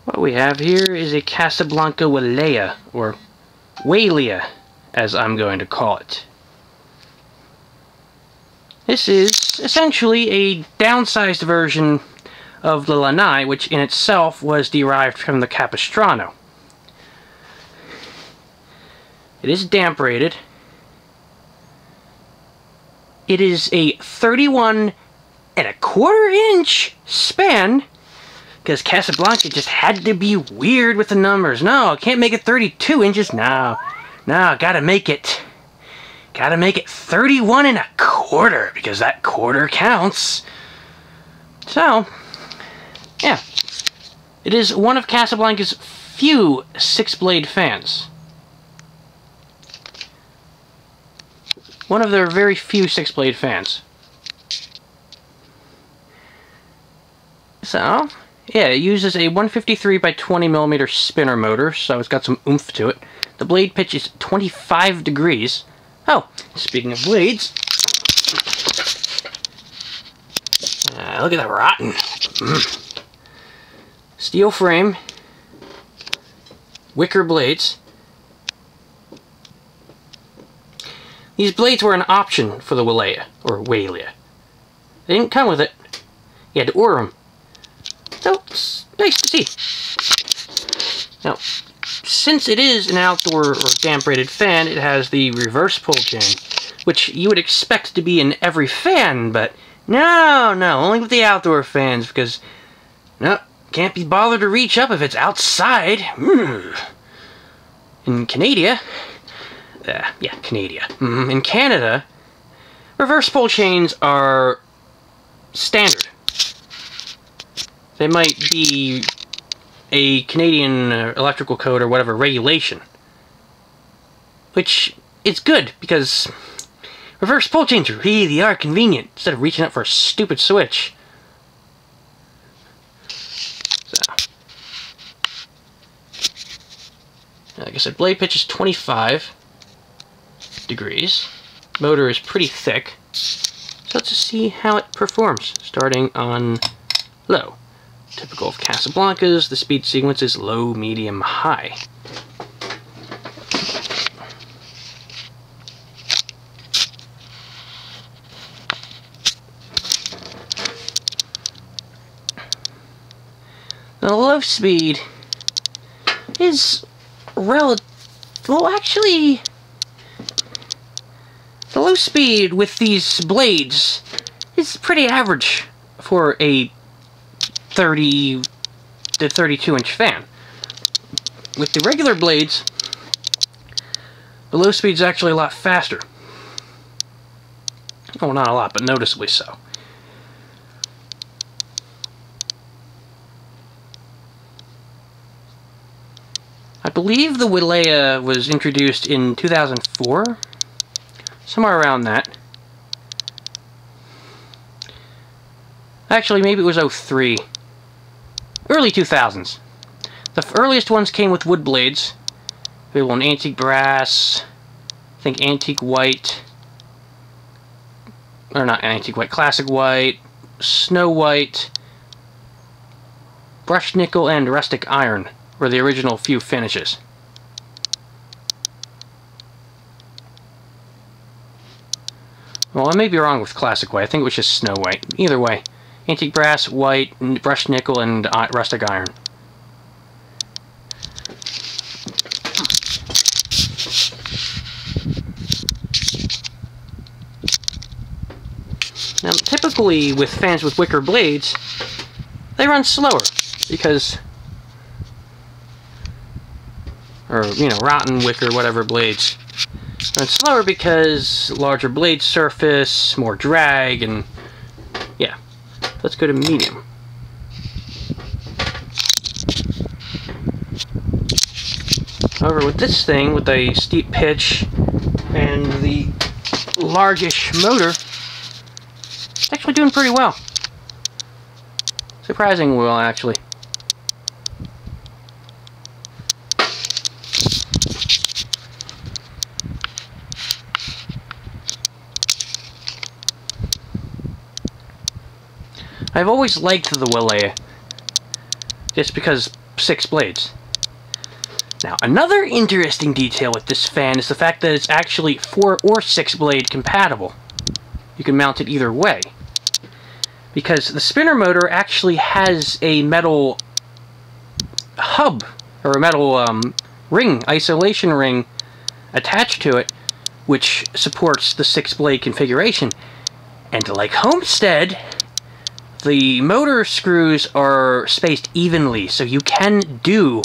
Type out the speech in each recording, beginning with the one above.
What we have here is a Casablanca Wailea, or Wailea, as I'm going to call it. This is essentially a downsized version of the Lanai, which in itself was derived from the Capistrano. It is damp rated. It is a 31.25-inch span, because Casablanca just had to be weird with the numbers. No, can't make it 32 inches. No, gotta make it 31.25, because that quarter counts. So, yeah. It is one of Casablanca's few 6-blade fans. One of their very few 6-blade fans. So, yeah, it uses a 153 by 20mm spinner motor, so it's got some oomph to it. The blade pitch is 25 degrees. Oh, speaking of blades, look at that rattan. Steel frame, wicker blades. These blades were an option for the Wailea, or Wailea. They didn't come with it. You had to order them. So, it's nice to see. Now, since it is an outdoor or damp-rated fan, it has the reverse pull chain, which you would expect to be in every fan, but no, only with the outdoor fans, because, no, can't be bothered to reach up if it's outside. In Canada, in Canada, reverse pull chains are standard. They might be a Canadian electrical code or whatever regulation, which is good because reverse pull chains really are convenient instead of reaching up for a stupid switch. So, like I said, blade pitch is 25 degrees. Motor is pretty thick. So let's just see how it performs, starting on low. Typical of Casablancas, the speed sequence is low, medium, high. The low speed is well, actually, the low speed with these blades is pretty average for a 30 to 32-inch fan. With the regular blades, the low speed is actually a lot faster. Oh, not a lot, but noticeably so. I believe the Wailea was introduced in 2004, somewhere around that. Actually, maybe it was 03. Early 2000s. The earliest ones came with wood blades. Available in antique brass, I think antique white, or not antique white, classic white, snow white, brushed nickel, and rustic iron were the original few finishes. Well, I may be wrong with classic white. I think it was just snow white. Either way. Antique brass, white, brushed nickel, and rustic iron. Now, typically with fans with wicker blades, they run slower because, or, you know, rattan, wicker, whatever blades run slower because larger blade surface, more drag, and yeah. Let's go to medium. However, with this thing, with the steep pitch and the largish motor, it's actually doing pretty well. Surprisingly well, actually. I've always liked the Wailea. just because 6 blades. Now, another interesting detail with this fan is the fact that it's actually 4 or 6 blade compatible. You can mount it either way. Because the spinner motor actually has a metal hub, or a metal ring, isolation ring, attached to it, which supports the 6 blade configuration. And like Homestead, the motor screws are spaced evenly, so you can do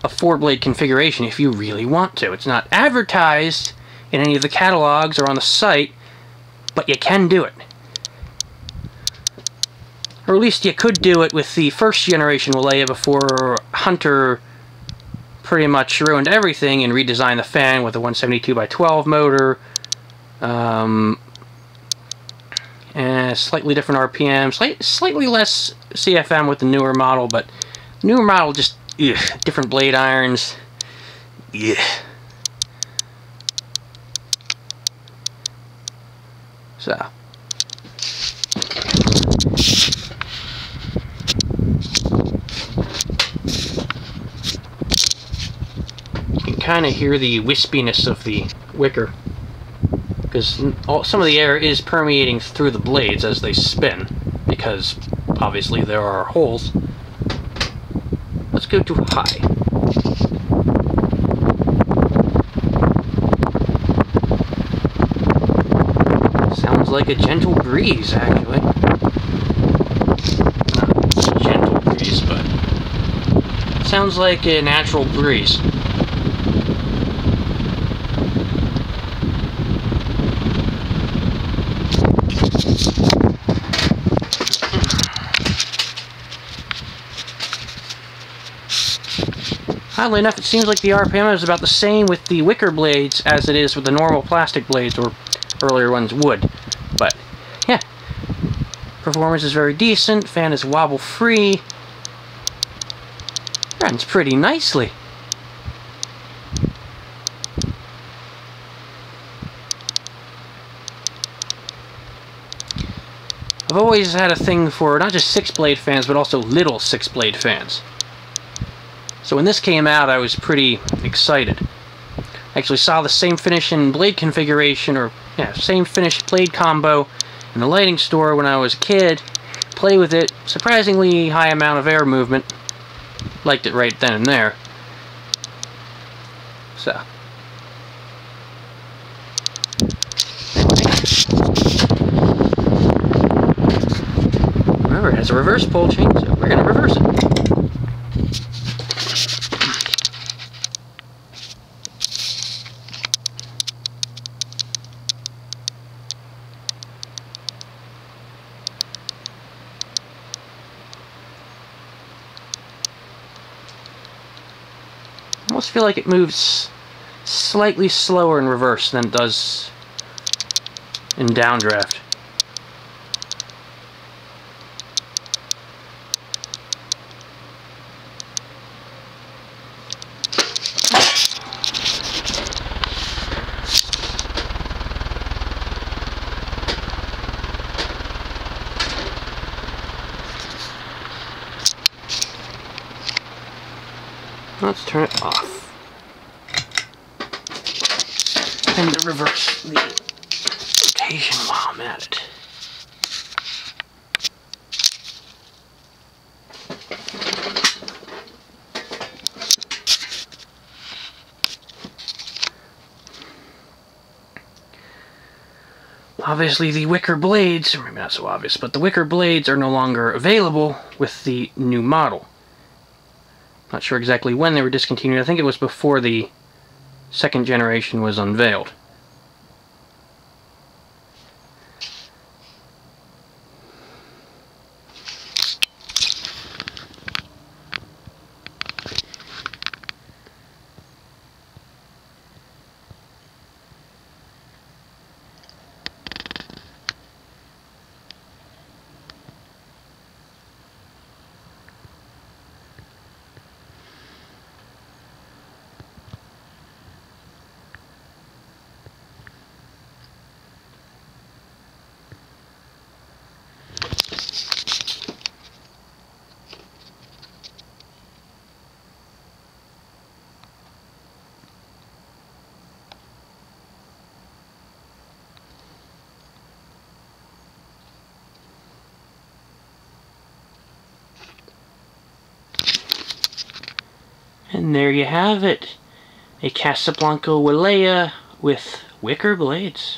a 4 blade configuration if you really want to. It's not advertised in any of the catalogs or on the site, but you can do it. Or at least you could do it with the first generation Wailea before Hunter pretty much ruined everything and redesigned the fan with a 172x12 motor, and slightly different RPM, slightly less CFM with the newer model, but the newer model just, ugh, different blade irons, ugh. So. You can kind of hear the wispiness of the wicker, because some of the air is permeating through the blades as they spin, because obviously there are holes. Let's go to high. Sounds like a gentle breeze, actually. Not gentle breeze, but sounds like a natural breeze. Oddly enough, it seems like the RPM is about the same with the wicker blades as it is with the normal plastic blades, or earlier ones would. But, yeah. Performance is very decent, fan is wobble-free. Runs pretty nicely. I've always had a thing for not just 6-blade fans, but also little 6-blade fans. So when this came out, I was pretty excited. I actually saw the same finish in blade configuration, or yeah, same finish blade combo in the lighting store when I was a kid. Play with it, surprisingly high amount of air movement. Liked it right then and there. So. Remember, it has a reverse pole chain, so we're going to reverse it. I almost feel like it moves slightly slower in reverse than it does in downdraft. Let's turn it off. And to reverse the rotation while I'm at it. Obviously the wicker blades, or maybe not so obvious, but the wicker blades are no longer available with the new model. Not sure exactly when they were discontinued. I think it was before the second generation was unveiled. And there you have it. A Casablanca Wailea with wicker blades.